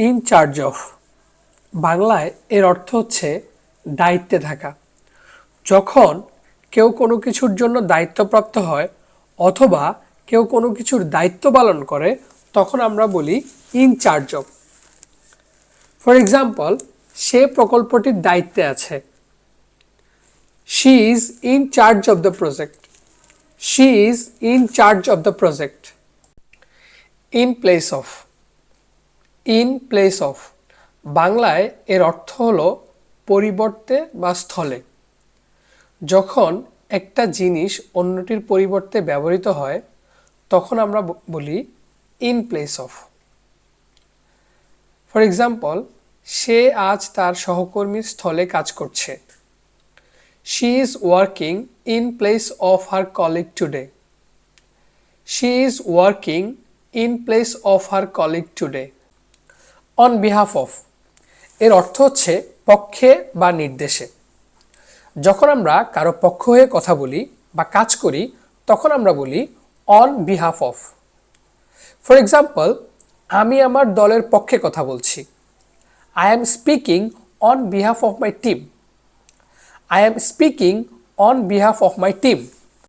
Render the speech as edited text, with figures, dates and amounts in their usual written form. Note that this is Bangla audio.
ইন চার্জ অফ বাংলায় এর অর্থ হচ্ছে দায়িত্বে থাকা। যখন কেউ কোনো কিছুর জন্য দায়িত্বপ্রাপ্ত হয় অথবা কেউ কোনো কিছুর দায়িত্ব পালন করে তখন আমরা বলি in charge of. For example, সে প্রকল্পটির দায়িত্বে আছে। She is in charge of the project. She is in charge of the project. In place of. In place of বাংলায় এর অর্থ হলো পরিবর্তে বা স্থলে। যখন একটা জিনিস অন্যটির পরিবর্তে ব্যবহৃত হয় তখন আমরা বলি in place of. For example, সে আজ তার সহকর্মীর স্থলে কাজ করছে। She is working in place of her colleague today. She is working in place of her colleague today. On behalf of এর অর্থ হচ্ছে পক্ষে বা নির্দেশে। যখন আমরা কারো পক্ষ হয়ে কথা বলি বা কাজ করি তখন আমরা বলি on behalf of. For example, আমি আমার দলের পক্ষে কথা বলছি। I am speaking on behalf of my team. I am speaking on behalf of my team.